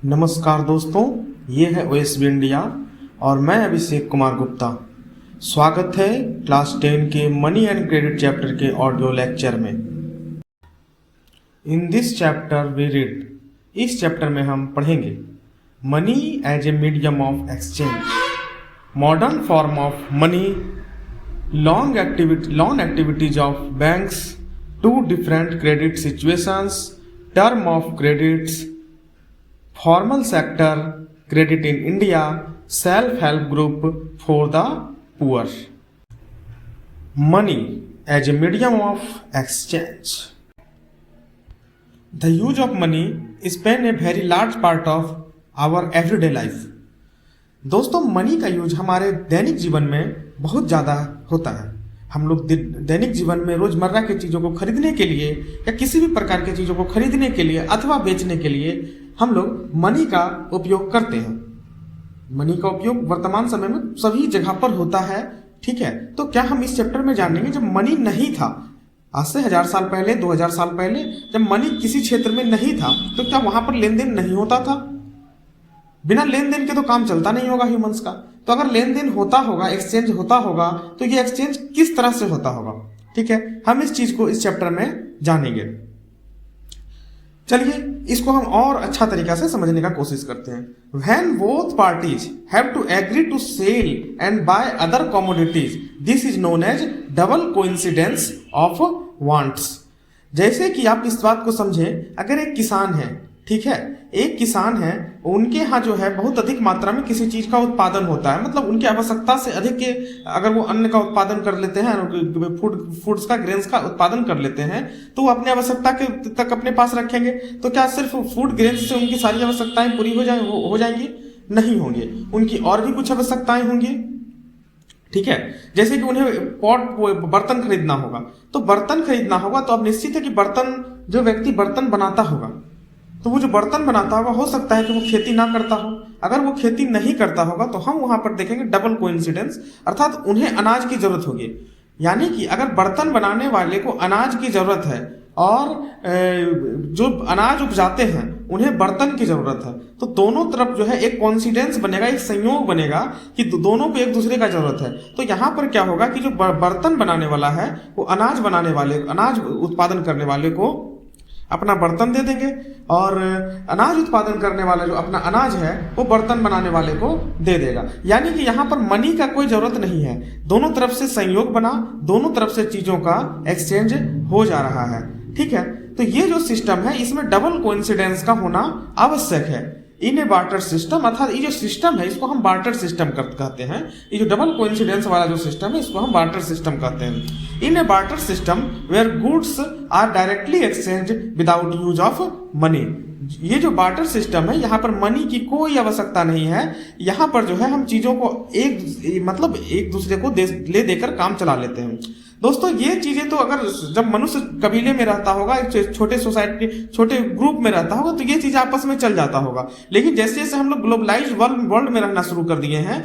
नमस्कार दोस्तों, ये है ओएसबी इंडिया और मैं अभिषेक कुमार गुप्ता। स्वागत है क्लास 10 के मनी एंड क्रेडिट चैप्टर के ऑडियो लेक्चर में। In this chapter we read, इस चैप्टर में हम पढ़ेंगे money as a medium of exchange, modern form of money, loan activities of banks, two different credit situations, term of credits, formal sector credit in India, self-help group for the poor. Money as a medium of exchange. The use of money is playing a very large part of our everyday life. दोस्तों, money का use हमारे दैनिक जीवन में बहुत ज़्यादा होता है। हम लोग दैनिक जीवन में रोजमर्रा की चीज़ों को खरीदने के लिए या किसी भी प्रकार की चीज़ों को खरीदने के लिए अथवा बेचने के लिए हम लोग मनी का उपयोग करते हैं। मनी का उपयोग वर्तमान समय में सभी जगह पर होता है। ठीक है, तो क्या हम इस चैप्टर में जानेंगे जब मनी नहीं था, आज से 1000 साल पहले, 2000 साल पहले, जब मनी किसी क्षेत्र में नहीं था तो क्या वहां पर लेन देन नहीं होता था? बिना लेन देन के तो काम चलता नहीं होगा ह्यूमंस का। तो अगर लेन देन होता होगा, एक्सचेंज होता होगा, तो ये एक्सचेंज किस तरह से होता होगा? ठीक है, हम इस चीज को इस चैप्टर में जानेंगे। चलिए इसको हम और अच्छा तरीका से समझने का कोशिश करते हैं। When both parties have to agree to sell and buy other commodities, this is known as double coincidence of wants। जैसे कि आप इस बात को समझें, अगर एक किसान है, ठीक है, एक किसान है, उनके यहाँ जो है बहुत अधिक मात्रा में किसी चीज का उत्पादन होता है, मतलब उनकी आवश्यकता से अधिक के अगर वो अन्न का उत्पादन कर लेते हैं, फूड्स का, ग्रेन्स का उत्पादन कर लेते हैं, तो वो अपनी आवश्यकता के तक अपने पास रखेंगे। तो क्या सिर्फ फूड ग्रेन्स से उनकी सारी आवश्यकताएं पूरी हो जाएंगी? नहीं होंगे, उनकी और भी कुछ आवश्यकताएं होंगी। ठीक है, जैसे कि उन्हें बर्तन खरीदना होगा, तो बर्तन खरीदना होगा तो अब निश्चित है कि बर्तन, जो व्यक्ति बर्तन बनाता होगा, तो वो जो बर्तन बनाता होगा, हो सकता है कि वो खेती ना करता हो। अगर वो खेती नहीं करता होगा तो हम वहां पर देखेंगे डबल कोइंसिडेंस, अर्थात उन्हें अनाज की जरूरत होगी। यानी कि अगर बर्तन बनाने वाले को अनाज की जरूरत है और जो अनाज उपजाते हैं उन्हें बर्तन की जरूरत है, तो दोनों तरफ जो है एक कोइंसिडेंस बनेगा, एक संयोग बनेगा कि दोनों को एक दूसरे का जरूरत है। तो यहाँ पर क्या होगा कि जो बर्तन बनाने वाला है वो अनाज उत्पादन करने वाले को अपना बर्तन दे देंगे और अनाज उत्पादन करने वाला जो अपना अनाज है वो बर्तन बनाने वाले को दे देगा। यानी कि यहाँ पर मनी का कोई जरूरत नहीं है, दोनों तरफ से संयोग बना, दोनों तरफ से चीजों का एक्सचेंज हो जा रहा है। ठीक है, तो ये जो सिस्टम है इसमें डबल कोइंसिडेंस का होना आवश्यक है। इन ए बार्टर सिस्टम, अर्थात ये जो सिस्टम है इसको हम बार्टर सिस्टम कहते हैं। ये जो डबल कोइंसिडेंस वाला जो सिस्टम है इसको हम बार्टर सिस्टम कहते हैं। In a barter system where goods are directly exchange without use of money. ये जो बार्टर सिस्टम है, यहाँ पर मनी की कोई आवश्यकता नहीं है। यहाँ पर जो है हम चीजों को एक दूसरे को ले देकर काम चला लेते हैं। दोस्तों, ये चीजें तो अगर जब मनुष्य कबीले में रहता होगा, एक छोटे सोसाइटी, छोटे ग्रुप में रहता होगा, तो ये चीज आपस में चल जाता होगा। लेकिन जैसे जैसे हम लोग ग्लोबलाइज्ड वर्ल्ड में रहना शुरू कर दिए हैं,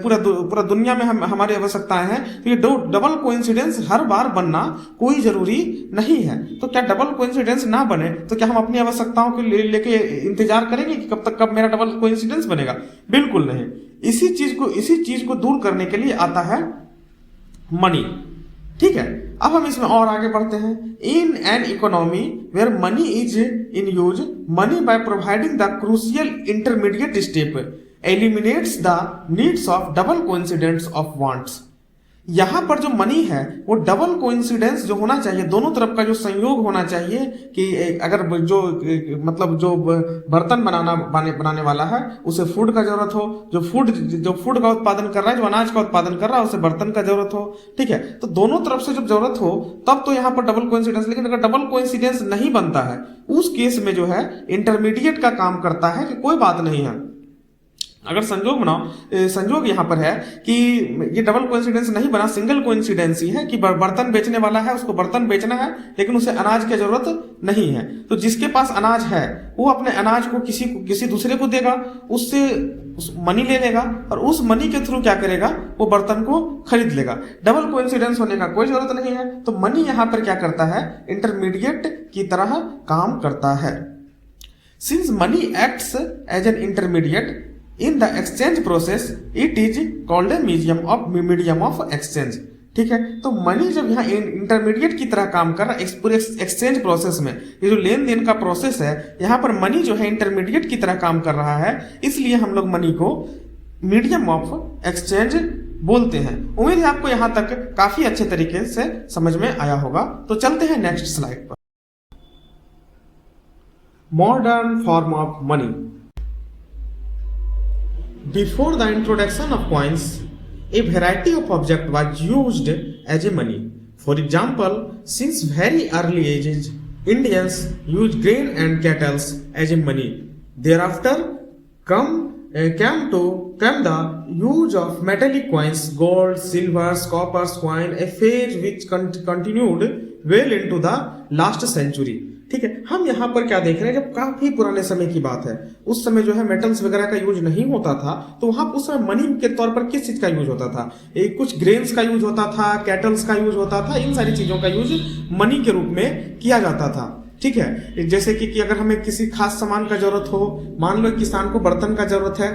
पूरा दुनिया में हमारी आवश्यकताएं हैं, तो ये डबल कोइंसिडेंस हर बार बनना कोई जरूरी नहीं है। तो क्या डबल कोइंसिडेंस ना बने तो क्या हम अपनी आवश्यकताओं को लेके इंतजार करेंगे कि कब मेरा डबल कोइंसिडेंस बनेगा? बिल्कुल नहीं। इसी चीज को दूर करने के लिए आता है मनी। ठीक है, अब हम इसमें और आगे बढ़ते हैं। In an economy where money is in use, money by providing the crucial intermediate step eliminates the needs of double coincidence of wants. यहां पर जो मनी है वो डबल कोइंसिडेंस जो होना चाहिए, दोनों तरफ का जो संयोग होना चाहिए कि अगर जो बर्तन बनाने वाला है उसे फूड का जरूरत हो, जो फूड का उत्पादन कर रहा है, जो अनाज का उत्पादन कर रहा है, उसे बर्तन का जरूरत हो। ठीक है, तो दोनों तरफ से जब जरूरत हो तब तो यहाँ पर डबल कोइंसिडेंस। लेकिन अगर डबल कोइंसिडेंस नहीं बनता है, उस केस में जो है इंटरमीडिएट का काम करता है कि कोई बात नहीं है। अगर संयोग यहाँ पर है कि ये डबल कोइंसिडेंस नहीं बना, सिंगल कोइंसिडेंस ही है कि बर्तन बेचने वाला है, उसको बर्तन बेचना है लेकिन उसे अनाज की जरूरत नहीं है। तो जिसके पास अनाज है वो अपने अनाज को किसी दूसरे को देगा, उससे मनी ले लेगा और उस मनी के थ्रू क्या करेगा, वो बर्तन को खरीद लेगा। डबल कोइंसिडेंस होने का कोई जरूरत नहीं है। तो मनी यहाँ पर क्या करता है, इंटरमीडिएट की तरह काम करता है। Since money acts as an intermediate in the exchange process, it is called a medium of exchange. ठीक है, तो मनी जब यहाँ इंटरमीडिएट की तरह काम कर रहा है पूरे एक्सचेंज प्रोसेस में, ये जो लेन देन का प्रोसेस है यहाँ पर मनी जो है इंटरमीडिएट की तरह काम कर रहा है, इसलिए हम लोग मनी को मीडियम ऑफ एक्सचेंज बोलते हैं। उम्मीद है आपको यहाँ तक काफी अच्छे तरीके से समझ में आया होगा। तो चलते हैं नेक्स्ट स्लाइड पर। Modern form of money. Before the introduction of coins, a variety of object was used as a money. For example, since very early ages, Indians used grain and cattle as a money. Thereafter, came the use of metallic coins, gold, silver, copper, coin, a phase which continued well into the last century. ठीक है, हम यहाँ पर क्या देख रहे हैं, जब काफी पुराने समय की बात है, उस समय जो है मेटल्स वगैरह का यूज नहीं होता था, तो वहां उस समय मनी के तौर पर किस चीज का यूज होता था, कुछ ग्रेन्स का यूज होता था, कैटल्स का यूज होता था, इन सारी चीजों का यूज मनी के रूप में किया जाता था। ठीक है, जैसे कि अगर हमें किसी खास सामान का जरूरत हो, मान लो किसान को बर्तन का जरूरत है,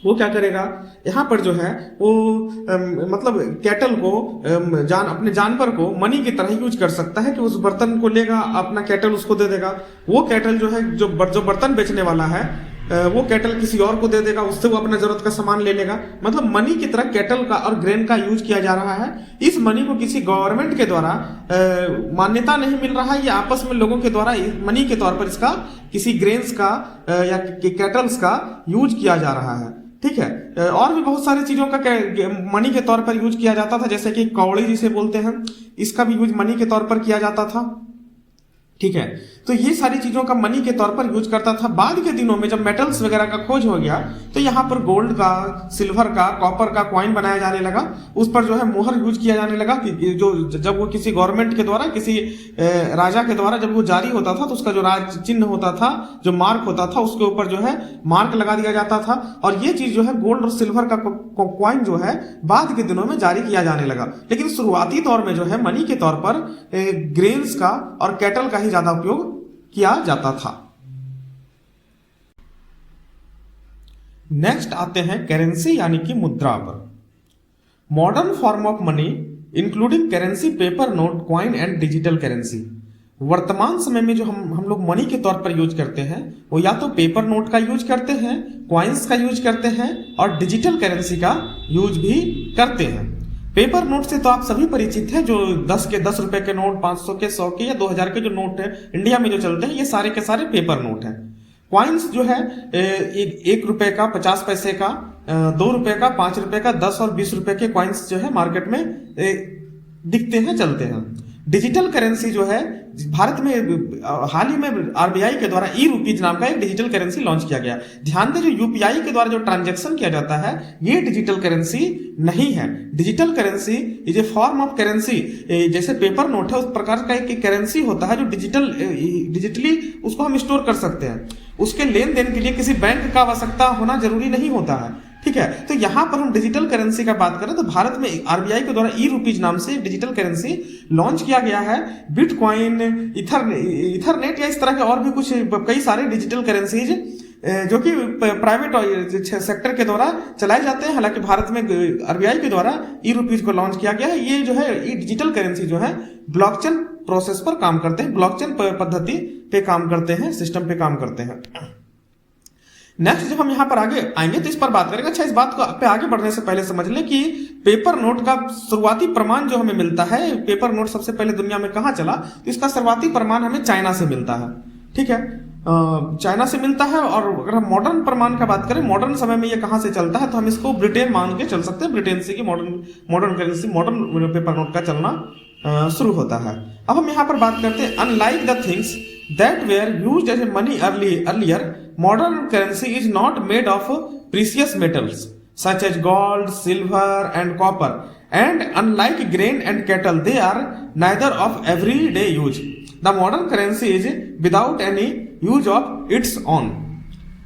वो क्या करेगा, यहाँ पर जो है वो मतलब कैटल को अपने जानवर को मनी की तरह यूज कर सकता है कि उस बर्तन को लेगा, अपना कैटल उसको दे देगा, वो कैटल जो है जो बर्तन बेचने वाला है वो कैटल किसी और को दे देगा, उससे वो अपना जरूरत का सामान ले लेगा। मतलब मनी की तरह कैटल का और ग्रेन का यूज किया जा रहा है। इस मनी को किसी गवर्नमेंट के द्वारा मान्यता नहीं मिल रहा है, ये आपस में लोगों के द्वारा मनी के तौर पर इसका किसी ग्रेन्स का या कैटल्स का यूज किया जा रहा है। ठीक है, और भी बहुत सारी चीजों का मनी के तौर पर यूज किया जाता था, जैसे कि कौड़ी जिसे बोलते हैं, इसका भी यूज मनी के तौर पर किया जाता था। ठीक है, तो ये सारी चीजों का मनी के तौर पर यूज करता था। बाद के दिनों में जब मेटल्स वगैरह का खोज हो गया, तो यहाँ पर गोल्ड का, सिल्वर का, कॉपर का कॉइन बनाया जाने लगा, उस पर जो है मोहर यूज किया जाने लगा कि जो जब वो किसी गवर्नमेंट के द्वारा, किसी राजा के द्वारा जब वो जारी होता था, तो उसका जो राज चिन्ह होता था, जो मार्क होता था, उसके ऊपर जो है मार्क लगा दिया जाता था। और ये चीज जो है गोल्ड और सिल्वर का कॉइन जो है बाद के दिनों में जारी किया जाने लगा। लेकिन शुरुआती दौर में जो है मनी के तौर पर ग्रेन्स का और कैटल का ही ज्यादा उपयोग किया जाता था। नेक्स्ट आते हैं करेंसी यानी कि मुद्रा पर। Modern form of money including currency, paper note, coin and digital currency. वर्तमान समय में जो हम लोग मनी के तौर पर यूज करते हैं, वो या तो पेपर नोट का यूज करते हैं, कॉइन्स का यूज करते हैं और डिजिटल करेंसी का यूज भी करते हैं। पेपर नोट से तो आप सभी परिचित हैं, जो 10 रुपए के नोट, 500 के, 100 के या 2000 के जो नोट है इंडिया में जो चलते हैं, ये सारे के सारे पेपर नोट हैं। कॉइन्स जो है 1 रुपए का, 50 पैसे का, 2 रुपए का, 5 रुपए का, 10 और 20 रुपए के कॉइन्स जो है मार्केट में दिखते हैं, चलते हैं। डिजिटल करेंसी जो है भारत में हाल ही में आरबीआई के द्वारा ई रुपीज नाम का एक डिजिटल करेंसी लॉन्च किया गया। ध्यान दें, जो यूपीआई के द्वारा जो ट्रांजैक्शन किया जाता है, ये डिजिटल करेंसी नहीं है। Digital currency is a form of currency, जैसे पेपर नोट है उस प्रकार का एक करेंसी होता है जो डिजिटली उसको हम स्टोर कर सकते हैं। उसके लेन देन के लिए किसी बैंक का आवश्यकता होना जरूरी नहीं होता है। ठीक है, तो यहां पर हम डिजिटल करेंसी का बात करें तो भारत में आरबीआई के द्वारा ई रुपीज नाम से डिजिटल करेंसी लॉन्च किया गया है। बिटकॉइन, इथरनेट या इस तरह के और भी कुछ कई सारे डिजिटल करेंसीज जो कि प्राइवेट सेक्टर के द्वारा चलाए जाते हैं। हालांकि भारत में आरबीआई के द्वारा ई रुपीज को लॉन्च किया गया है। ये जो है ये डिजिटल करेंसी जो है ब्लॉकचेन प्रोसेस पर काम करते हैं, ब्लॉकचेन पद्धति पे काम करते हैं, सिस्टम पे काम करते हैं। नेक्स्ट जब हम यहाँ पर आगे आएंगे तो इस पर बात करेंगे। अच्छा, इस बात को पे आगे बढ़ने से पहले समझ लें कि पेपर नोट का शुरुआती प्रमाण जो हमें मिलता है, पेपर नोट सबसे पहले दुनिया में कहाँ चला, तो इसका शुरुआती प्रमाण हमें चाइना से मिलता है। ठीक है, चाइना से मिलता है। और अगर हम मॉडर्न प्रमाण का बात करें, मॉडर्न समय में ये कहाँ से चलता है, तो हम इसको ब्रिटेन मान के चल सकते हैं। ब्रिटेन से कि modern currency, modern paper note का चलना शुरू होता है। अब हम यहाँ पर बात करते हैं, unlike the things that were used as a money earlier, modern currency is not made of precious metals such as gold, silver and copper, and unlike grain and cattle, they are neither of everyday use. The modern currency is without any use of its own.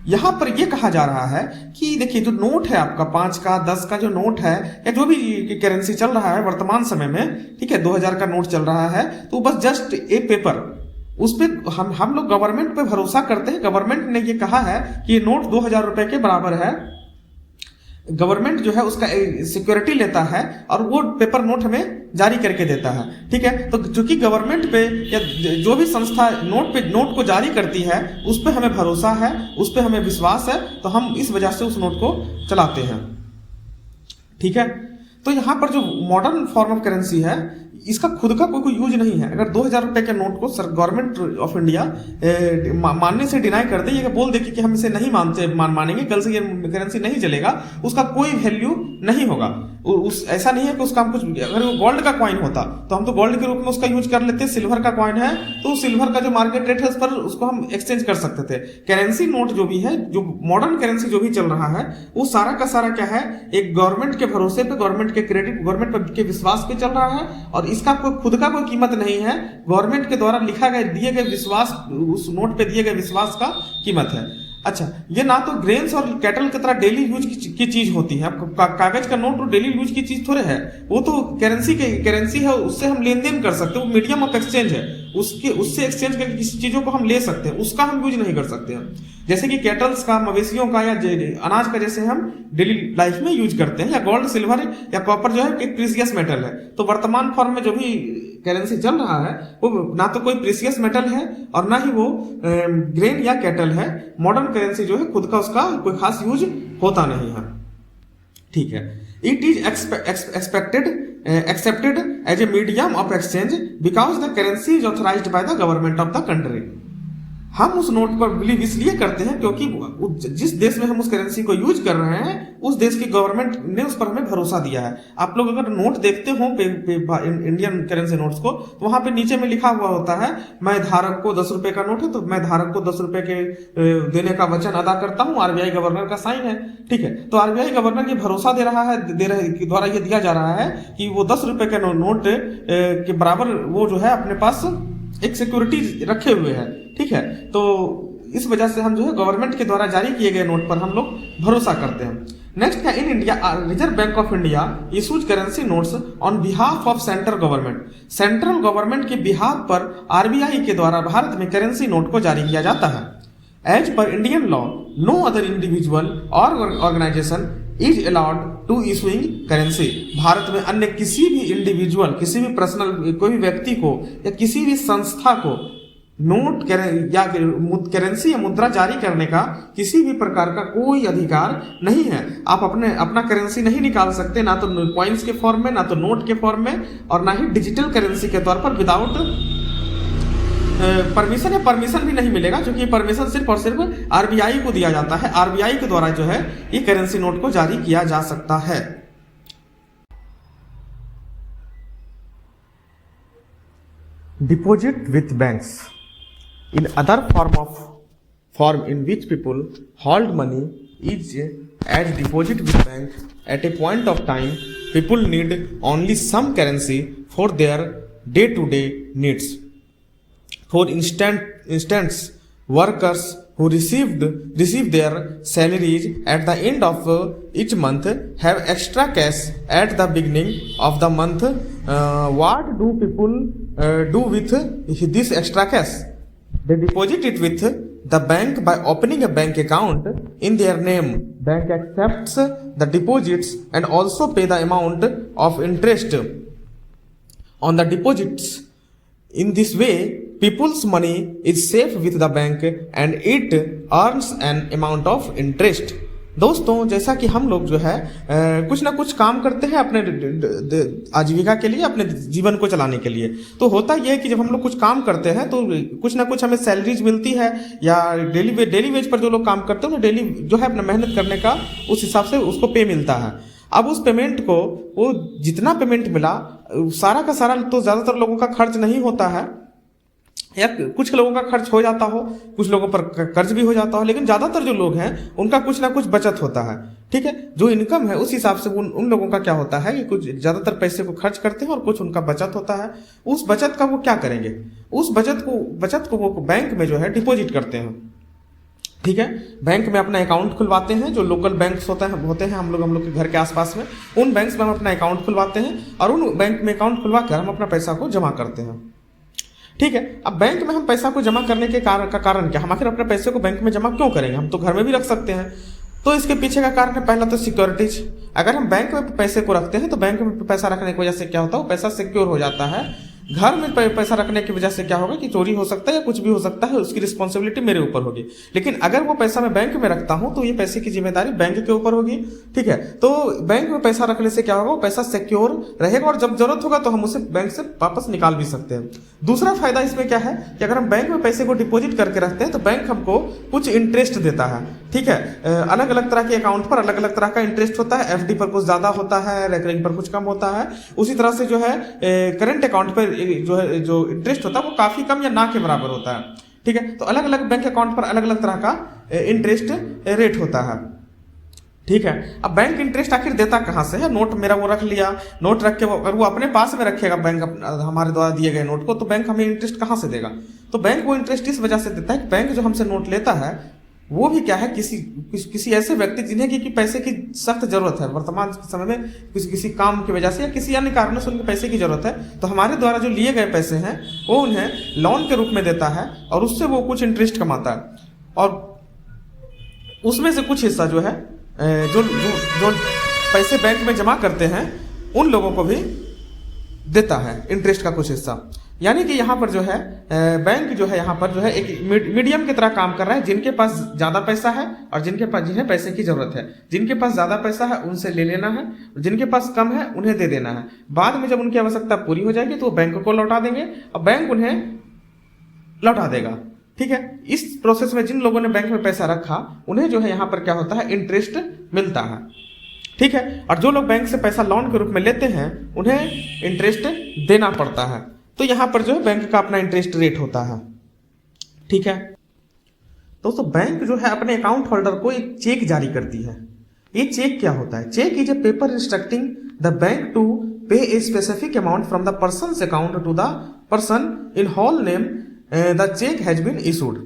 यहां पर यह कहा जा रहा है कि देखिए, जो नोट है आपका 5 का, 10 का जो नोट है या जो भी करेंसी चल रहा है वर्तमान समय में, ठीक है, 2000 का नोट चल रहा है, तो बस जस्ट ए पेपर, उस पे हम लोग गवर्नमेंट पे भरोसा करते हैं। गवर्नमेंट ने ये कहा है कि ये नोट 2000 रुपए के बराबर है। गवर्नमेंट जो है उसका सिक्योरिटी लेता है और वो पेपर नोट हमें जारी करके देता है, ठीक है। तो चूंकि गवर्नमेंट पे या जो भी संस्था नोट को जारी करती है उस पे हमें भरोसा है, उस पे हमें विश्वास है, तो हम इस वजह से उस नोट को चलाते हैं, ठीक है। तो यहाँ पर जो मॉडर्न फॉर्म ऑफ करेंसी है इसका खुद का कोई यूज नहीं है। अगर 2000 रुपए के नोट को गवर्नमेंट ऑफ इंडिया मानने से डिनाई कर दे, ये बोल दे कि हम इसे नहीं मानेंगे, कल से ये करेंसी नहीं चलेगा, उसका कोई वैल्यू नहीं होगा। ऐसा नहीं है कि उसका हम कुछ, अगर वो गोल्ड का कॉइन होता तो हम तो गोल्ड के रूप में उसका यूज कर लेते। सिल्वर का कॉइन है तो सिल्वर का जो मार्केट रेट है उस पर उसको हम एक्सचेंज कर सकते थे। करेंसी नोट जो भी है, जो मॉडर्न करेंसी जो भी चल रहा है, वो सारा का सारा क्या है, एक गवर्नमेंट के भरोसे पे, गवर्नमेंट के क्रेडिट, गवर्नमेंट के विश्वास पे चल रहा है और इसका कोई खुद का कोई कीमत नहीं है। गवर्नमेंट के द्वारा लिखा गया, दिए गए विश्वास, उस नोट पे दिए गए विश्वास का कीमत है। अच्छा, ये ना तो ग्रेन्स और कैटल की तरह डेली यूज की चीज होती है। कागज का नोट डेली यूज की चीज थोड़े है, वो तो करेंसी है, उससे हम लेन देन कर सकते हैं, वो मीडियम ऑफ एक्सचेंज है, उससे एक्सचेंज करके किसी चीजों को हम ले सकते हैं, उसका हम यूज नहीं कर सकते हैं। जैसे कि कैटल्स का, मवेशियों का या अनाज का जैसे हम डेली लाइफ में यूज करते हैं, या गोल्ड, सिल्वर या कॉपर जो है एक प्रीसियस मेटल है। तो वर्तमान फॉर्म में जो भी करेंसी चल रहा है वो ना तो कोई प्रीसियस मेटल है और ना ही वो ग्रेन या कैटल है। मॉडर्न करेंसी जो है खुद का उसका कोई खास यूज होता नहीं है, ठीक है। It is accepted as a medium of exchange because the currency is authorised by the government of the country. हम उस नोट पर बिलीव इसलिए करते हैं क्योंकि जिस देश में हम उस करेंसी को यूज कर रहे हैं उस देश की गवर्नमेंट ने उस पर हमें भरोसा दिया है। आप लोग अगर नोट देखते हो इंडियन करेंसी नोट्स को, तो वहां पे नीचे में लिखा हुआ होता है, मैं धारक को 10 रुपए का नोट है तो मैं धारक को 10 रुपए के देने का वचन अदा करता हूं, आरबीआई गवर्नर का साइन है, ठीक है। तो आरबीआई गवर्नर ये भरोसा दे रहा है, द्वारा ये दिया जा रहा है कि वो 10 रुपए के नोट के बराबर वो जो है अपने पास एक सिक्योरिटी रखे हुए है, ठीक है। तो इस वजह से हम जो है गवर्नमेंट के द्वारा जारी किए गए नोट पर हम लोग भरोसा करते हैं। नेक्स्ट क्या, in India reserve bank of India issues currency notes on behalf of central government. Central government के बिहाफ पर आरबीआई के द्वारा भारत में करेंसी नोट को जारी किया जाता है। As per Indian law, no other individual और organisation is allowed to issuing currency. Bharat में अन्य किसी भी इंडिविजुअल, किसी भी पर्सनल, कोई भी व्यक्ति को या किसी भी संस्था को नोट या करेंसी या मुद्रा जारी करने का किसी भी प्रकार का कोई अधिकार नहीं है। आप अपना करेंसी नहीं निकाल सकते, ना तो कॉइन्स के फॉर्म में, ना तो नोट के फॉर्म में, और ना ही डिजिटल करेंसी के तौर पर विदाउट परमिशन, या परमिशन भी नहीं मिलेगा, क्योंकि परमिशन सिर्फ और सिर्फ आरबीआई को दिया जाता है। आरबीआई के द्वारा जो है ये करेंसी नोट को जारी किया जा सकता है। Deposit with banks in other form in which people hold money is as deposit with bank. At a point of time, people need only some currency for their day-to-day needs. For instance, workers who receive their salaries at the end of each month have extra cash at the beginning of the month. What do people do with this extra cash? They deposit it with the bank by opening a bank account in their name. Bank accepts the deposits and also pay the amount of interest on the deposits. In this way, people's money is safe with the bank and it earns an amount of interest. दोस्तों, जैसा कि हम लोग जो है कुछ ना कुछ काम करते हैं अपने आजीविका के लिए, अपने जीवन को चलाने के लिए, तो होता यह है कि जब हम लोग कुछ काम करते हैं तो कुछ ना कुछ हमें सैलरीज मिलती है, या डेली वेज पर जो लोग काम करते हैं उन्हें डेली जो है अपना मेहनत करने का उस हिसाब से उसको पे मिलता है। अब उस पेमेंट को, वो जितना पेमेंट मिला सारा का सारा तो ज़्यादातर लोगों का खर्च नहीं होता है, या कुछ लोगों का खर्च हो जाता हो, कुछ लोगों पर कर्ज भी हो जाता हो, लेकिन ज्यादातर जो लोग हैं उनका कुछ ना कुछ बचत होता है, ठीक है। जो इनकम है उस हिसाब से उन लोगों का क्या होता है कि कुछ ज्यादातर पैसे को खर्च करते हैं और कुछ उनका बचत होता है। उस बचत का वो क्या करेंगे, उस बचत को वो बैंक में जो है डिपॉजिट करते हैं, ठीक है। बैंक में अपना अकाउंट खुलवाते हैं, जो लोकल बैंक्स होते हैं हम लोग के घर के आसपास में, उन बैंक्स में हम अपना अकाउंट खुलवाते हैं और उन बैंक में अकाउंट खुलवा कर हम अपना पैसा को जमा करते हैं, ठीक है। अब बैंक में हम पैसा को जमा करने के कारण क्या, हम आखिर अपने पैसे को बैंक में जमा क्यों करेंगे, हम तो घर में भी रख सकते हैं। तो इसके पीछे का कारण है पहला तो सिक्योरिटीज। अगर हम बैंक में पैसे को रखते हैं तो बैंक में पैसा रखने की वजह से क्या होता है, वो पैसा सिक्योर हो जाता है। घर में पैसा रखने की वजह से क्या होगा कि चोरी हो सकता है या कुछ भी हो सकता है, उसकी रिस्पॉन्सिबिलिटी मेरे ऊपर होगी। लेकिन अगर वो पैसा मैं बैंक में रखता हूं तो ये पैसे की जिम्मेदारी बैंक के ऊपर होगी। ठीक है, तो बैंक में पैसा रखने से क्या होगा, वो पैसा सिक्योर रहेगा और जब जरूरत होगा तो हम उसे बैंक से वापस निकाल भी सकते हैं। दूसरा फायदा इसमें क्या है कि अगर हम बैंक में पैसे को डिपॉजिट करके रखते हैं तो बैंक हमको कुछ इंटरेस्ट देता है। ठीक है, अलग अलग तरह के अकाउंट पर अलग अलग तरह का इंटरेस्ट होता है। एफडी पर कुछ ज्यादा होता है, रेकरिंग पर कुछ कम होता है। उसी तरह से जो है करंट अकाउंट पर जो इंटरेस्ट होता है वो काफी कम या ना के बराबर होता है। ठीक है, तो अलग अलग बैंक अकाउंट पर अलग अलग तरह का इंटरेस्ट रेट होता है। ठीक है, अब बैंक इंटरेस्ट आखिर देता कहां से है, नोट मेरा वो रख लिया, नोट रख के अगर वो अपने पास में रखेगा बैंक हमारे द्वारा दिए गए नोट को, तो बैंक हमें इंटरेस्ट कहां से देगा। तो बैंक वो इंटरेस्ट इस वजह से देता है कि बैंक जो हमसे नोट लेता है वो भी क्या है, किसी ऐसे व्यक्ति जिन्हें कि पैसे की सख्त जरूरत है वर्तमान समय में, किसी काम की वजह से या किसी अन्य कारणों से उनके पैसे की जरूरत है, तो हमारे द्वारा जो लिए गए पैसे हैं वो उन्हें लोन के रूप में देता है और उससे वो कुछ इंटरेस्ट कमाता है और उसमें से कुछ हिस्सा जो है जो पैसे बैंक में जमा करते हैं उन लोगों को भी देता है इंटरेस्ट का कुछ हिस्सा। यानी कि यहाँ पर जो है बैंक जो है यहाँ पर जो है एक मीडियम की तरह काम कर रहा है। जिनके पास ज्यादा पैसा है और जिन्हें पैसे की जरूरत है, जिनके पास ज्यादा पैसा है उनसे ले लेना है, जिनके पास कम है उन्हें दे देना है। बाद में जब उनकी आवश्यकता पूरी हो जाएगी तो वो बैंक को लौटा देंगे और बैंक उन्हें लौटा देगा। ठीक है, इस प्रोसेस में जिन लोगों ने बैंक में पैसा रखा उन्हें जो है यहाँ पर क्या होता है, इंटरेस्ट मिलता है। ठीक है, और जो लोग बैंक से पैसा लोन के रूप में लेते हैं उन्हें इंटरेस्ट देना पड़ता है। तो यहां पर जो है बैंक का अपना इंटरेस्ट रेट होता है। ठीक है दोस्तों, बैंक जो है अपने अकाउंट होल्डर को एक चेक जारी करती है। ये चेक क्या होता है, cheque is a paper instructing the bank to pay a specific amount from the person's account to the person in whole name the cheque has been issued.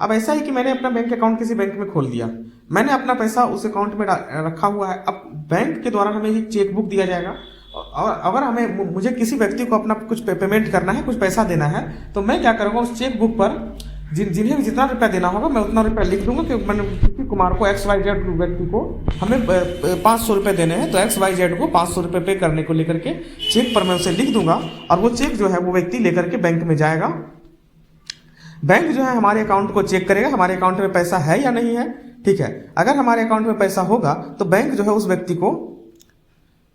अब ऐसा है कि मैंने अपना बैंक अकाउंट किसी बैंक में खोल दिया, मैंने अपना पैसा उस अकाउंट में रखा हुआ है। अब बैंक के द्वारा हमें एक चेक बुक दिया जाएगा और अगर मुझे किसी व्यक्ति को अपना कुछ पेमेंट करना है, कुछ पैसा देना है, तो मैं क्या करूंगा, उस चेक बुक पर जिन्हें जितना रुपया देना होगा मैं उतना रुपया लिख दूंगा कि मैंने किसी कुमार को XYZ व्यक्ति को हमें 500 रुपये देने हैं, तो XYZ को 500 रुपये पे करने को लेकर के चेक पर मैं उसे लिख दूंगा और वो चेक जो है वो व्यक्ति लेकर के बैंक में जाएगा। बैंक जो है हमारे अकाउंट को चेक करेगा, हमारे अकाउंट में पैसा है या नहीं है। ठीक है, अगर हमारे अकाउंट में पैसा होगा तो बैंक जो है उस व्यक्ति को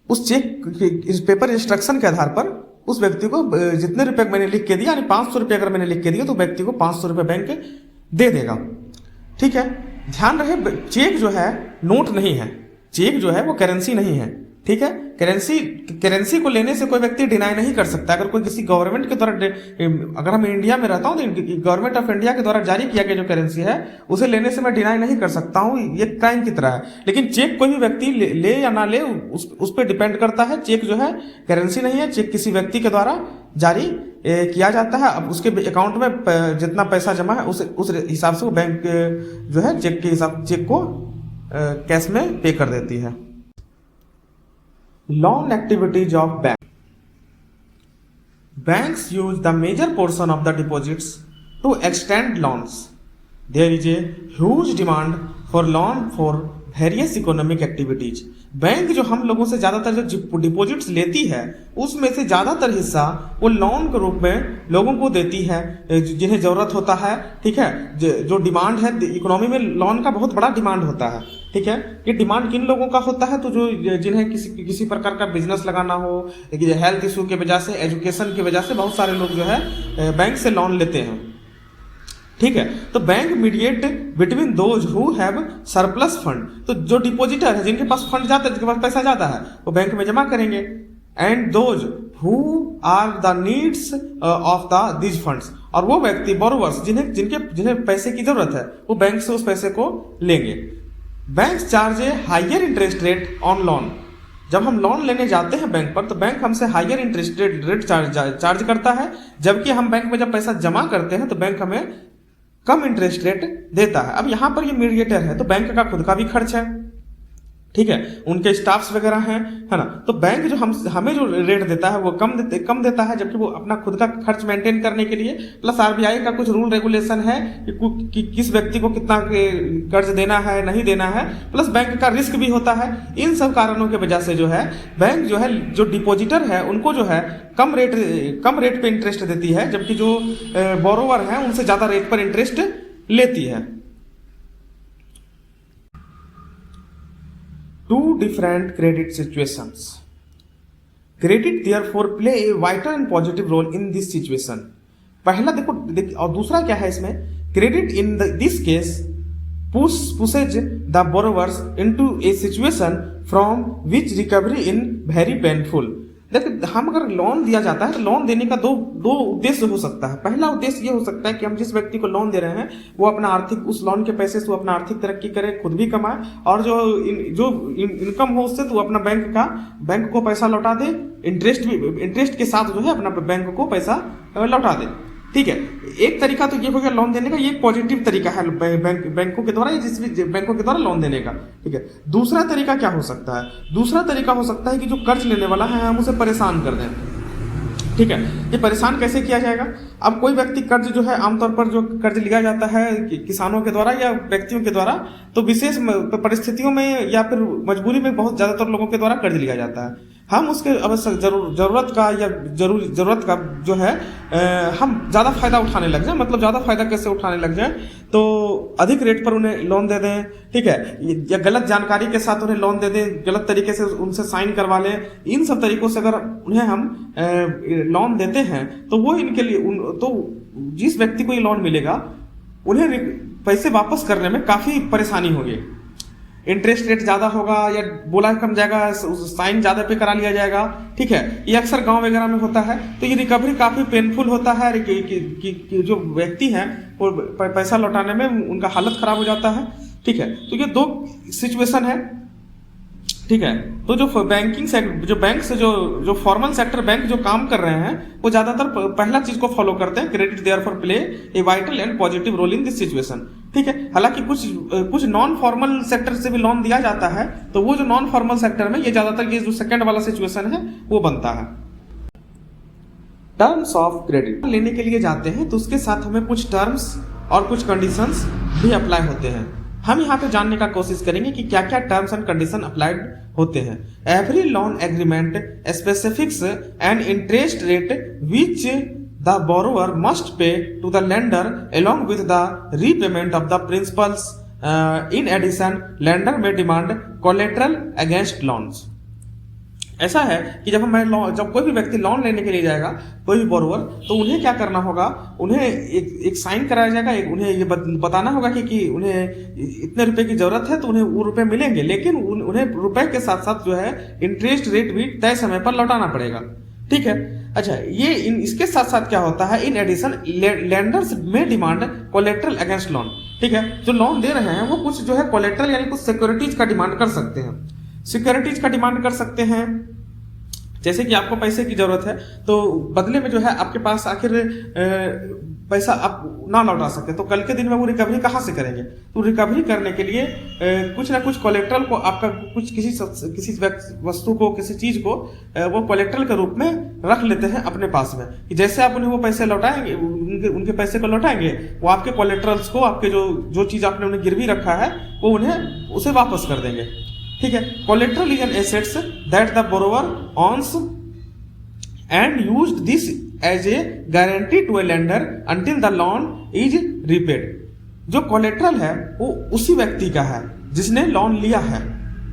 उस चेक इस पेपर इंस्ट्रक्शन के आधार पर उस व्यक्ति को जितने रुपए मैंने लिख के दिया, यानी 500 रुपये अगर मैंने लिख के दिया तो व्यक्ति को 500 रुपये बैंक दे देगा। ठीक है, ध्यान रहे चेक जो है नोट नहीं है, चेक जो है वो करेंसी नहीं है। ठीक है, करेंसी को लेने से कोई व्यक्ति डिनाई नहीं कर सकता। अगर कोई किसी गवर्नमेंट के द्वारा, अगर हम इंडिया में रहता हूं तो गवर्नमेंट ऑफ इंडिया के द्वारा जारी किया गया जो करेंसी है उसे लेने से मैं डिनाई नहीं कर सकता हूं, ये क्राइम की तरह है। लेकिन चेक कोई भी व्यक्ति ले या ना ले उस पर डिपेंड करता है। चेक जो है करेंसी नहीं है, चेक किसी व्यक्ति के द्वारा जारी किया जाता है। अब उसके अकाउंट में जितना पैसा जमा है उस हिसाब से वो बैंक जो है चेक को कैश में पे कर देती है। Loan activities of bank. Banks use the major portion of the deposits to extend loans. There is a huge demand for loan for various economic activities. Bank जो हम लोगों से ज्यादातर जो डिपॉजिट्स लेती है उसमें से ज्यादातर हिस्सा वो लोन के रूप में लोगों को देती है जिन्हें जरूरत होता है। ठीक है, जो डिमांड है इकोनॉमी में लोन का बहुत बड़ा डिमांड होता है। ठीक है, ये डिमांड किन लोगों का होता है, तो जो जिन्हें किसी प्रकार का बिजनेस लगाना हो, हेल्थ इशू की वजह से, एजुकेशन की वजह से बहुत सारे लोग जो है बैंक से लोन लेते हैं। ठीक है, तो bank mediate between those who have surplus fund, तो जो डिपॉजिटर है जिनके पास फंड जाता है, जिनके पास पैसा जाता है वो बैंक में जमा करेंगे। And those who are the needs of the this funds, और वो व्यक्ति बोरोवर्स जिन्हें पैसे की जरूरत है वो बैंक से उस पैसे को लेंगे। Bank charge a higher interest rate on loan, जब हम लोन लेने जाते हैं बैंक पर तो बैंक हमसे हायर इंटरेस्ट रेट चार्ज करता है, जबकि हम बैंक में जब पैसा जमा करते हैं तो बैंक हमें कम इंटरेस्ट रेट देता है। अब यहां पर ये मीडिएटर है तो बैंक का खुद का भी खर्च है। ठीक है, उनके स्टाफ्स वगैरह हैं, है ना। तो बैंक जो हमें जो रेट देता है वो कम देता है, जबकि वो अपना खुद का खर्च मेंटेन करने के लिए, प्लस आरबीआई का कुछ रूल रेगुलेशन है कि किस व्यक्ति को कितना कर्ज देना है नहीं देना है, प्लस बैंक का रिस्क भी होता है। इन सब कारणों की वजह से जो है बैंक जो है जो डिपॉजिटर है उनको जो है कम रेट पे इंटरेस्ट देती है, जबकि जो बोरोवर है उनसे ज्यादा रेट पर इंटरेस्ट लेती है। Two different credit situations. Credit therefore play a vital and positive role in this situation. पहला देखो और दूसरा क्या है इसमें, credit in this case pushes the borrowers into a situation from which recovery in very painful. देखिए, हम अगर लोन दिया जाता है तो लोन देने का दो उद्देश्य हो सकता है। पहला उद्देश्य ये हो सकता है कि हम जिस व्यक्ति को लोन दे रहे हैं वो अपना आर्थिक, उस लोन के पैसे से वो अपना आर्थिक तरक्की करे, खुद भी कमाए, और जो इनकम हो उससे तो अपना बैंक को पैसा लौटा दे, इंटरेस्ट के साथ जो है अपना बैंक को पैसा लौटा दे। ठीक है, एक तरीका तो ये हो गया लोन देने का, ये पॉजिटिव तरीका है बैंकों के द्वारा या जिस भी बैंकों के द्वारा लोन देने का। ठीक है, दूसरा तरीका क्या हो सकता है, दूसरा तरीका हो सकता है कि जो कर्ज लेने वाला है हम उसे परेशान कर दें। ठीक है, ये परेशान कैसे किया जाएगा। अब कोई व्यक्ति कर्ज जो है, आमतौर पर जो कर्ज लिया जाता है किसानों के द्वारा या व्यक्तियों के द्वारा, तो विशेष परिस्थितियों में या फिर मजबूरी में बहुत ज्यादातर लोगों के द्वारा कर्ज लिया जाता है। हम उसके अवश्य जरूरत का जो है हम ज्यादा फायदा उठाने लग जाए, मतलब ज्यादा फायदा कैसे उठाने लग जाए, तो अधिक रेट पर उन्हें लोन दे दें, ठीक है, या गलत जानकारी के साथ उन्हें लोन दे दें, गलत तरीके से उनसे साइन करवा लें। इन सब तरीकों से अगर उन्हें हम लोन देते हैं तो वो इनके लिए तो जिस व्यक्ति को ये लोन मिलेगा उन्हें पैसे वापस करने में काफी परेशानी होगी। इंटरेस्ट रेट ज्यादा होगा या बोला कम जाएगा, साइन ज्यादा पे करा लिया जाएगा। ठीक है, ये अक्सर गांव वगैरह में होता है, तो ये रिकवरी काफी पेनफुल होता है कि जो व्यक्ति हैं वो पैसा लौटाने में उनका हालत खराब हो जाता है। ठीक है, तो ये दो सिचुएशन है। ठीक है, तो जो बैंकिंग सेक्टर, जो बैंक से जो फॉर्मल सेक्टर बैंक जो काम कर रहे हैं वो ज्यादातर पहला चीज को फॉलो करते हैं, credit therefore play a vital and positive role in this situation. ठीक है, हालांकि कुछ नॉन फॉर्मल सेक्टर से भी लोन दिया जाता है, तो वो जो नॉन फॉर्मल सेक्टर में ये ज्यादातर ये जो सेकंड वाला सिचुएशन है वो बनता है। टर्म्स ऑफ क्रेडिट लेने के लिए जाते हैं तो उसके साथ हमें कुछ टर्म्स और कुछ कंडीशंस भी अप्लाई होते हैं। हम यहाँ पे जानने का कोशिश करेंगे कि क्या क्या टर्म्स एंड कंडीशन अप्लाइड होते हैं। Every loan agreement specifics an interest rate which the borrower must pay to the lender along with the repayment of the principals. In addition, lender may demand collateral against loans. ऐसा है कि जब कोई भी व्यक्ति loan लेने के लिए जाएगा, कोई भी बोरोवर, तो उन्हें क्या करना होगा, उन्हें एक साइन कराया जाएगा, उन्हें ये बताना होगा कि उन्हें इतने रुपए की जरूरत है, तो उन्हें वो रुपए मिलेंगे, लेकिन उन्हें रुपए के साथ साथ जो है इंटरेस्ट रेट भी तय समय पर लौटाना पड़ेगा। ठीक है, अच्छा, ये इसके साथ साथ क्या होता है, इन एडिशन लेंडर्स में डिमांड कोलेट्रल अगेंस्ट लोन। ठीक है, जो लोन दे रहे हैं वो कुछ जो है कोलेट्रल यानी कुछ सिक्योरिटीज का डिमांड कर सकते हैं। सिक्योरिटीज का डिमांड कर सकते हैं, जैसे कि आपको पैसे की जरूरत है तो बदले में जो है आपके पास आखिर पैसा आप ना लौटा सकते, तो कल के दिन में वो रिकवरी कहाँ से करेंगे। तो रिकवरी करने के लिए कुछ ना कुछ कोलेट्रल को आपका कुछ किसी वस्तु को, किसी चीज को वो कोलेट्रल के रूप में रख लेते हैं अपने पास में, कि जैसे आप उन्हें वो पैसे लौटाएंगे, उनके पैसे को लौटाएंगे, वो आपके कोलेट्रल्स को, आपके जो चीज आपने उन्हें गिरवी रखा है वो उन्हें उसे वापस कर देंगे। ठीक है, collateral is an assets that the borrower owns and used this as a guarantee to a lender until the loan is repaid. जो कोलेट्रल है वो उसी व्यक्ति का है जिसने लोन लिया है।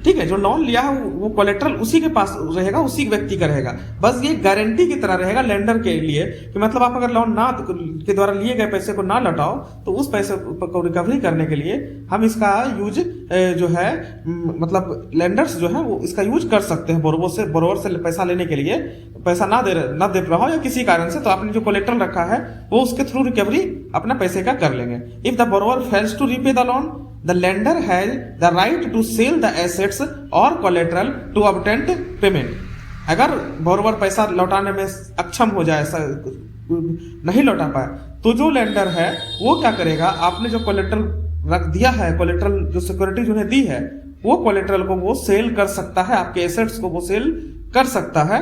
ठीक है, जो लोन लिया है वो कोलेट्रल उसी के पास रहेगा, उसी व्यक्ति का रहेगा, बस ये गारंटी की तरह रहेगा लेंडर के लिए, कि मतलब आप अगर लोन ना के द्वारा लिए गए पैसे को ना लौटाओ तो उस पैसे को रिकवरी करने के लिए हम इसका यूज जो है, मतलब लेंडर्स जो है वो इसका यूज कर सकते हैं बोरोवर से पैसा लेने के लिए। पैसा ना दे रहा हो या किसी कारण से, तो आपने जो कोलेट्रल रखा है वो उसके थ्रू रिकवरी अपना पैसे का कर लेंगे। If the borrower fails to repay the loan, the lender has the right to sell the assets or collateral to obtain payment. अगर बोरोवर पैसा लौटाने में अक्षम हो जाए, नहीं लौटा पाए, तो जो लेंडर है वो क्या करेगा, आपने जो कोलेट्रल रख दिया है, कोलेट्रल जो सिक्योरिटीज उन्हें दी है वो कोलेट्रल को वो सेल कर सकता है, आपके एसेट्स को वो सेल कर सकता है,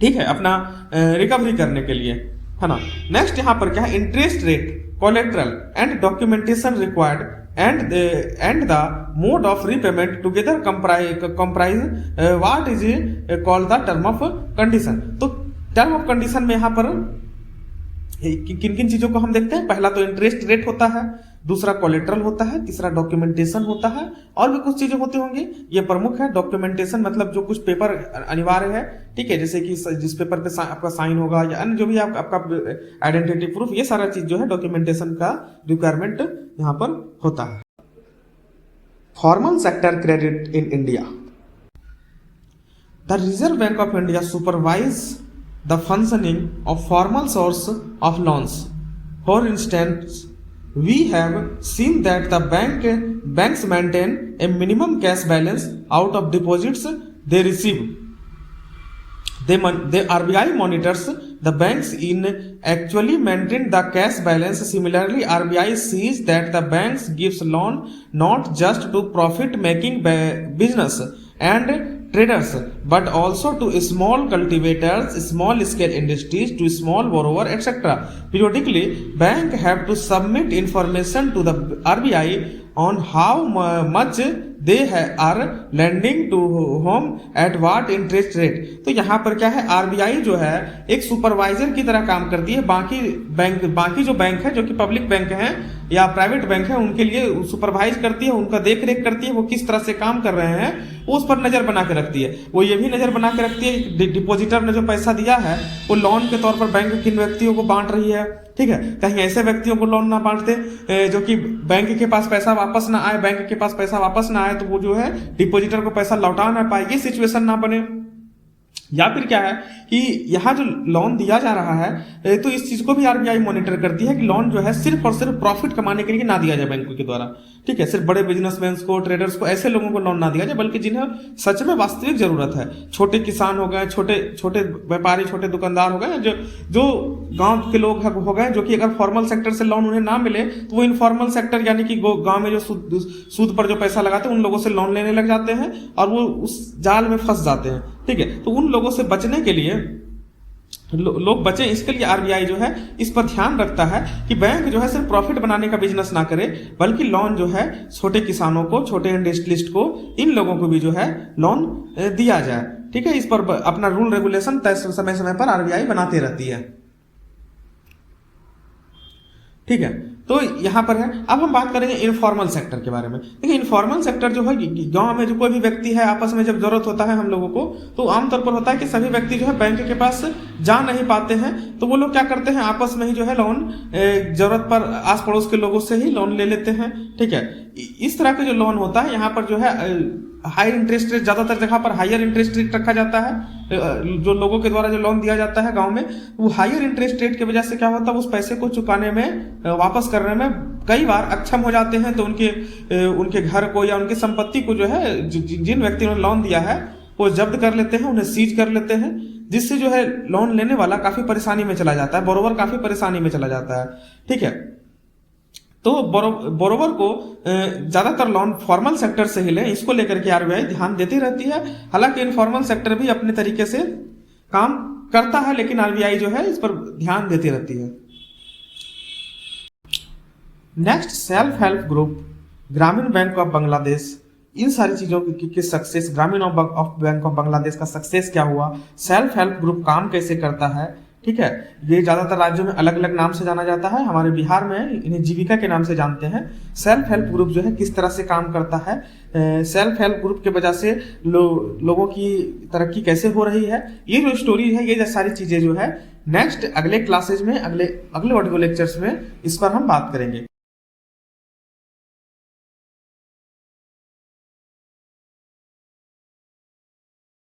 ठीक है, अपना रिकवरी करने के लिए, है ना। नेक्स्ट यहाँ पर क्या है, interest rate, collateral and documentation required and the mode of repayment together comprise what is called the term of condition। तो टर्म ऑफ कंडीशन में यहाँ पर किन किन चीजों को हम देखते हैं, पहला तो इंटरेस्ट रेट होता है, दूसरा कोलेट्रल होता है, तीसरा डॉक्यूमेंटेशन होता है, और भी कुछ चीजें होती होंगी, ये प्रमुख है। डॉक्यूमेंटेशन मतलब जो कुछ पेपर अनिवार्य है, ठीक है, जैसे कि जिस पेपर पे आपका साइन होगा या अन्य जो भी आपका आइडेंटिटी प्रूफ, ये सारा चीज जो है डॉक्यूमेंटेशन का रिक्वायरमेंट यहाँ पर होता है। Formal sector credit in India, the reserve bank of India supervise the functioning of formal source of loans. For instance, we have seen that the banks maintain a minimum cash balance out of deposits they receive. The RBI monitors the banks in actually maintain the cash balance. Similarly, RBI sees that the banks gives loan not just to profit making business and traders but also to small cultivators, small scale industries, to small borrower, etc. Periodically, bank have to submit information to the RBI on how much they are lending to whom at what interest rate। तो यहाँ पर क्या है, RBI जो है एक supervisor की तरह काम करती है, बाकी जो बैंक है, जो कि पब्लिक बैंक है या प्राइवेट बैंक है, उनके लिए सुपरवाइज करती है, उनका देख रेख करती है, वो किस तरह से काम कर रहे हैं वो उस पर नजर बना के रखती है। वो ये भी नजर बना के रखती है डिपॉजिटर ने जो पैसा दिया है वो लोन के तौर पर बैंक किन व्यक्तियों को बांट रही है, ठीक है, कहीं ऐसे व्यक्तियों को लोन ना बांटते जो कि बैंक के पास पैसा वापस ना आए, बैंक के पास पैसा वापस ना आए तो वो जो है डिपॉजिटर को पैसा लौटा ना पाए, ये सिचुएशन ना बने। या फिर क्या है कि यहाँ जो लोन दिया जा रहा है तो इस चीज को भी आरबीआई मॉनिटर करती है कि लोन जो है सिर्फ और सिर्फ प्रॉफिट कमाने के लिए ना दिया जाए बैंकों के द्वारा, ठीक है, सिर्फ बड़े बिजनेसमैन को, ट्रेडर्स को, ऐसे लोगों को लोन ना दिया जाए, बल्कि जिन्हें सच में वास्तविक जरूरत है, छोटे किसान हो गए, छोटे व्यापारी, छोटे दुकानदार हो गए, जो गांव के लोग हो गए, जो कि अगर फॉर्मल सेक्टर से लोन उन्हें ना मिले तो वो इनफॉर्मल सेक्टर यानी कि गांव में जो सूद पर जो पैसा लगाते हैं उन लोगों से लोन लेने लग जाते हैं और वो उस जाल में फंस जाते हैं, ठीक है। तो उन लोगों से बचने के लिए लोग बचे, इसके लिए आरबीआई जो है इस पर ध्यान रखता है कि बैंक जो है सिर्फ प्रॉफिट बनाने का बिजनेस ना करे, बल्कि लोन जो है छोटे किसानों को, छोटे इंडस्ट्रियलिस्ट को, इन लोगों को भी जो है लोन दिया जाए, ठीक है। इस पर अपना रूल रेगुलेशन समय समय पर आरबीआई बनाती रहती है, ठीक है। तो यहाँ पर है, अब हम बात करेंगे इनफॉर्मल सेक्टर के बारे में। देखिए इनफॉर्मल सेक्टर जो है गांव में जो कोई भी व्यक्ति है, आपस में जब जरूरत होता है हम लोगों को, तो आमतौर पर होता है कि सभी व्यक्ति जो है बैंक के पास जा नहीं पाते हैं, तो वो लोग क्या करते हैं, आपस में ही जो है लोन जरूरत पर आस पड़ोस के लोगों से ही लोन ले लेते हैं, ठीक है। इस तरह का जो लोन होता है यहाँ पर जो है हायर इंटरेस्ट रेट, ज्यादातर जगह पर हायर इंटरेस्ट रेट रखा जाता है, जो लोगों के द्वारा जो लोन दिया जाता है गांव में, वो हायर इंटरेस्ट रेट की वजह से क्या होता है, उस पैसे को चुकाने में, वापस करने में कई बार अक्षम हो जाते हैं, तो उनके घर को या उनकी संपत्ति को जो है जिन व्यक्तियों ने लोन दिया है वो जब्त कर लेते हैं, उन्हें सीज कर लेते हैं, जिससे जो है लोन लेने वाला काफी परेशानी में चला जाता है, बोरोवर काफी परेशानी में चला जाता है, ठीक है। तो बोरोवर को ज्यादातर लोन फॉर्मल सेक्टर से ही ले, इसको लेकर के आरबीआई ध्यान देती रहती है। हालांकि इनफॉर्मल सेक्टर भी अपने तरीके से काम करता है, लेकिन आरबीआई जो है इस पर ध्यान देती रहती है। नेक्स्ट, सेल्फ हेल्प ग्रुप, ग्रामीण बैंक ऑफ बांग्लादेश, इन सारी चीजों की सक्सेस, ग्रामीण ऑफ बैंक ऑफ बांग्लादेश का सक्सेस क्या हुआ, सेल्फ हेल्प ग्रुप काम कैसे करता है, ठीक है। ये ज्यादातर राज्यों में अलग अलग नाम से जाना जाता है, हमारे बिहार में इन्हें जीविका के नाम से जानते हैं। सेल्फ हेल्प ग्रुप जो है किस तरह से काम करता है, सेल्फ हेल्प ग्रुप के वजह से लोगों की तरक्की कैसे हो रही है, ये जो स्टोरी है, ये सारी चीजें जो है नेक्स्ट अगले क्लासेज में, अगले ऑडियो लेक्चर्स में इस पर हम बात करेंगे।